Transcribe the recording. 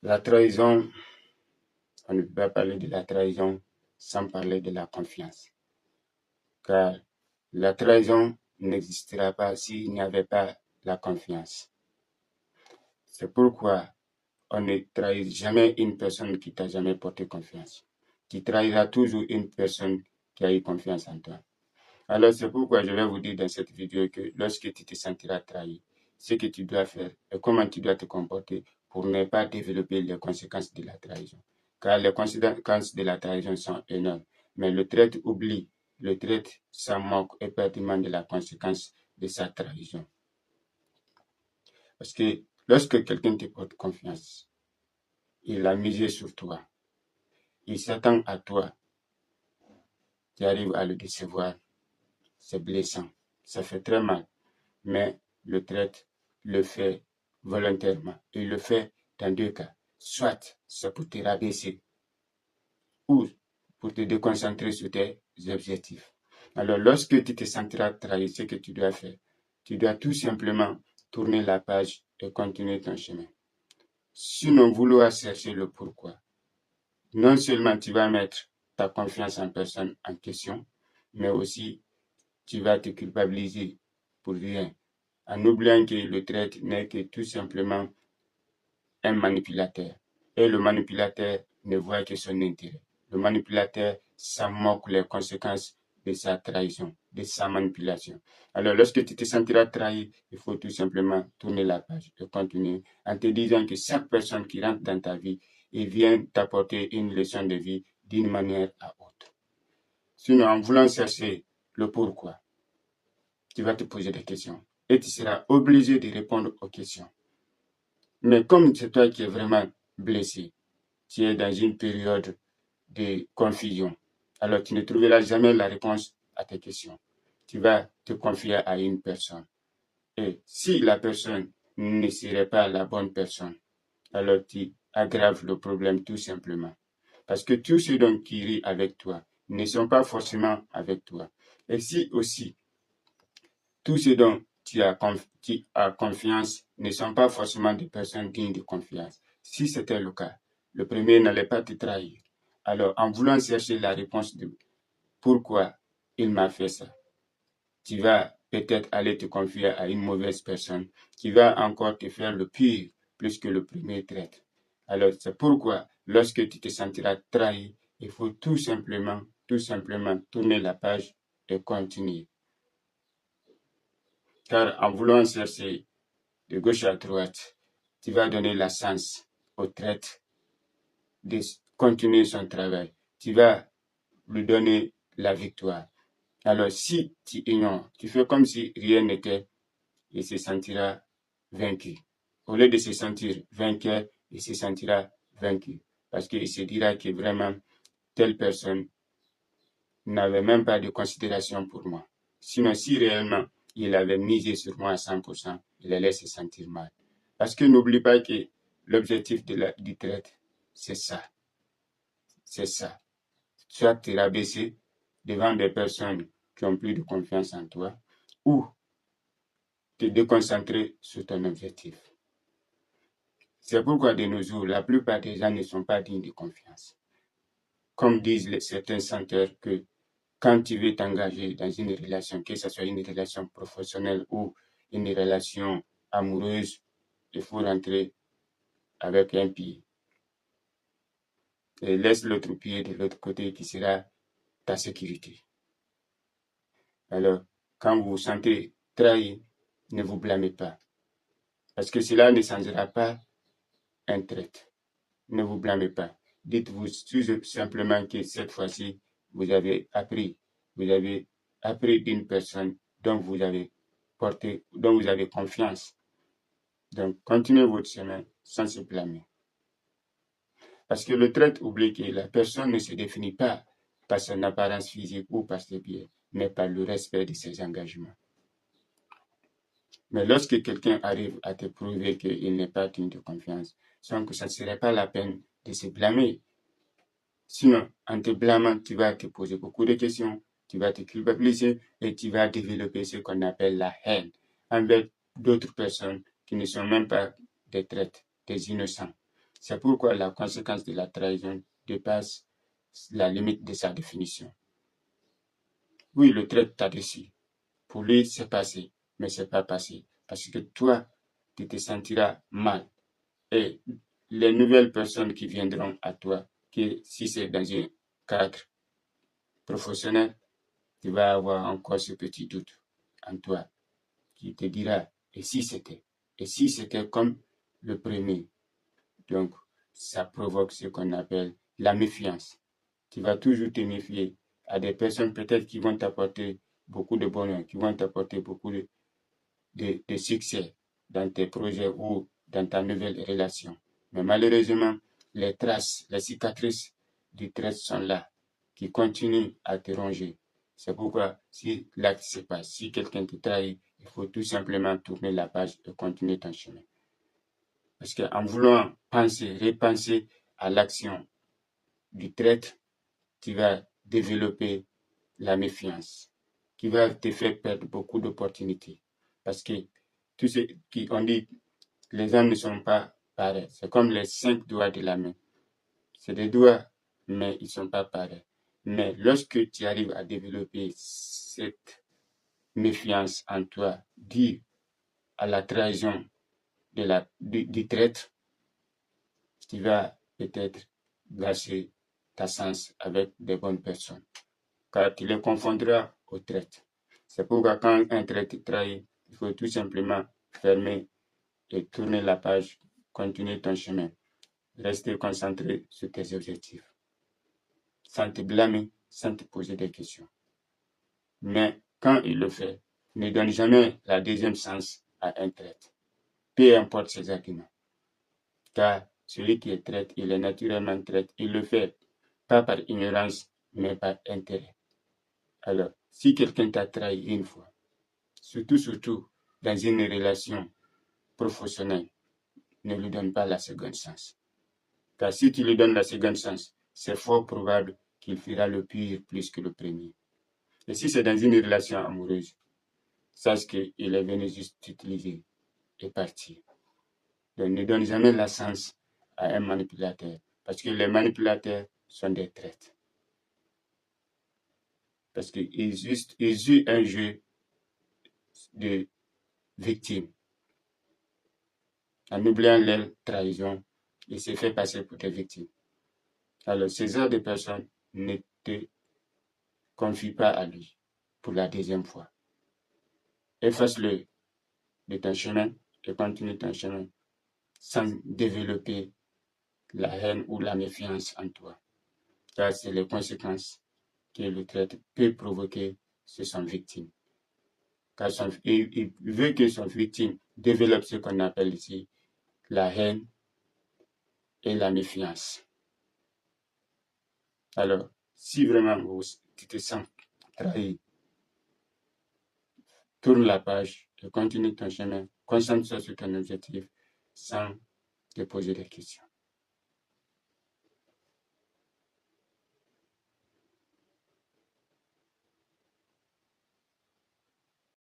La trahison, on ne peut pas parler de la trahison sans parler de la confiance. Car la trahison n'existera pas s'il n'y avait pas la confiance. C'est pourquoi on ne trahit jamais une personne qui t'a jamais porté confiance. Tu trahiras toujours une personne qui a eu confiance en toi. Alors c'est pourquoi je vais vous dire dans cette vidéo que lorsque tu te sentiras trahi, ce que tu dois faire et comment tu dois te comporter pour ne pas développer les conséquences de la trahison. Car les conséquences de la trahison sont énormes. Mais le traître oublie, le traître s'en moque éperdument de la conséquence de sa trahison. Parce que lorsque quelqu'un te porte confiance, il a misé sur toi, il s'attend à toi, tu arrives à le décevoir, c'est blessant, ça fait très mal. Mais le traître le fait volontairement. Il le fait dans deux cas. Soit c'est pour te rabaisser ou pour te déconcentrer sur tes objectifs. Alors lorsque tu te sentiras trahi, ce que tu dois faire, tu dois tout simplement tourner la page et continuer ton chemin. Sinon, vouloir chercher le pourquoi. Non seulement tu vas mettre ta confiance en personne en question, mais aussi tu vas te culpabiliser pour rien, en oubliant que le traître n'est que tout simplement un manipulateur. Et le manipulateur ne voit que son intérêt. Le manipulateur s'en moque les conséquences de sa trahison, de sa manipulation. Alors lorsque tu te sentiras trahi, il faut tout simplement tourner la page et continuer en te disant que chaque personne qui rentre dans ta vie, il vient t'apporter une leçon de vie d'une manière à autre. Sinon, en voulant chercher le pourquoi, tu vas te poser des questions et tu seras obligé de répondre aux questions. Mais comme c'est toi qui es vraiment blessé, tu es dans une période de confusion, alors tu ne trouveras jamais la réponse à tes questions. Tu vas te confier à une personne. Et si la personne ne serait pas la bonne personne, alors tu aggraves le problème tout simplement. Parce que tous ceux dont qui rient avec toi ne sont pas forcément avec toi. Et si aussi tous ceux dont tu as confiance ne sont pas forcément des personnes dignes de confiance. Si c'était le cas, le premier n'allait pas te trahir. Alors, en voulant chercher la réponse de pourquoi il m'a fait ça, tu vas peut-être aller te confier à une mauvaise personne qui va encore te faire le pire plus que le premier traître. Alors, c'est pourquoi, lorsque tu te sentiras trahi, il faut tout simplement tourner la page et continuer. Car en voulant chercher de gauche à droite, tu vas donner la chance au traître de continuer son travail. Tu vas lui donner la victoire. Alors si tu ignores, tu fais comme si rien n'était, il se sentira vaincu. Au lieu de se sentir vainqueur, il se sentira vaincu. Parce qu'il se dira que vraiment, telle personne n'avait même pas de considération pour moi. Sinon, si réellement il avait misé sur moi à 100%, il allait se sentir mal. Parce que n'oublie pas que l'objectif du traître, c'est ça. C'est ça. Soit te rabaisser devant des personnes qui ont plus de confiance en toi, ou te déconcentrer sur ton objectif. C'est pourquoi de nos jours, la plupart des gens ne sont pas dignes de confiance. Comme disent certains chanteurs que quand tu veux t'engager dans une relation, que ce soit une relation professionnelle ou une relation amoureuse, il faut rentrer avec un pied. Et laisse l'autre pied de l'autre côté qui sera ta sécurité. Alors, quand vous vous sentez trahi, ne vous blâmez pas. Parce que cela ne changera pas un traître. Ne vous blâmez pas. Dites-vous tout simplement que cette fois-ci, vous avez appris d'une personne dont vous avez confiance. Donc, continuez votre chemin sans se blâmer. Parce que le traître oublie que la personne ne se définit pas par son apparence physique ou par ses biais, mais par le respect de ses engagements. Mais lorsque quelqu'un arrive à te prouver qu'il n'est pas digne de confiance, sans que ça ne serait pas la peine de se blâmer. Sinon, en te blâmant, tu vas te poser beaucoup de questions, tu vas te culpabiliser et tu vas développer ce qu'on appelle la haine envers d'autres personnes qui ne sont même pas des traîtres, des innocents. C'est pourquoi la conséquence de la trahison dépasse la limite de sa définition. Oui, le traître t'a déçu. Pour lui, c'est passé, mais c'est pas passé. Parce que toi, tu te sentiras mal. Et les nouvelles personnes qui viendront à toi, si c'est dans un cadre professionnel, tu vas avoir encore ce petit doute en toi qui te dira, et si c'était comme le premier. Donc, ça provoque ce qu'on appelle la méfiance. Tu vas toujours te méfier à des personnes peut-être qui vont t'apporter beaucoup de bonheur, qui vont t'apporter beaucoup de succès dans tes projets ou dans ta nouvelle relation. Mais malheureusement, les traces, les cicatrices du trait sont là, qui continuent à te ronger. C'est pourquoi, si l'acte se passe, si quelqu'un te trahit, il faut tout simplement tourner la page et continuer ton chemin. Parce qu'en voulant repenser à l'action du traître, tu vas développer la méfiance, qui va te faire perdre beaucoup d'opportunités. Parce que tout ce qu'on dit, les hommes ne sont pas pareils. C'est comme les 5 doigts de la main. C'est des doigts, mais ils ne sont pas pareils. Mais lorsque tu arrives à développer cette méfiance en toi, due à la trahison du traître, tu vas peut-être gâcher ta chance avec des bonnes personnes, car tu les confondras au traître. C'est pourquoi quand un traître trahit, il faut tout simplement fermer et tourner la page, continuer ton chemin, rester concentré sur tes objectifs, sans te blâmer, sans te poser des questions. Mais quand il le fait, ne donne jamais la deuxième chance à un traître, peu importe ses arguments. Car celui qui est traître, il est naturellement traître, il le fait pas par ignorance, mais par intérêt. Alors, si quelqu'un t'a trahi une fois, surtout dans une relation professionnelle, ne lui donne pas la seconde chance. Car si tu lui donnes la seconde chance, c'est fort probable qu'il fera le pire plus que le premier. Et si c'est dans une relation amoureuse, sache qu'il est venu juste t'utiliser et partir. Donc ne donne jamais la chance à un manipulateur, parce que les manipulateurs sont des traîtres. Parce qu'ils jouent un jeu de victime. En oubliant leur trahison, ils se font passer pour des victimes. Alors, ces genres de personnes ne te confient pas à lui pour la deuxième fois. Efface-le de ton chemin et continue ton chemin sans développer la haine ou la méfiance en toi. Car c'est les conséquences que le traître peut provoquer sur son victime. Car il veut que son victime développe ce qu'on appelle ici la haine et la méfiance. Alors, si vraiment tu te sens trahi, tourne la page et continue ton chemin. Concentre-toi sur ton objectif sans te poser des questions.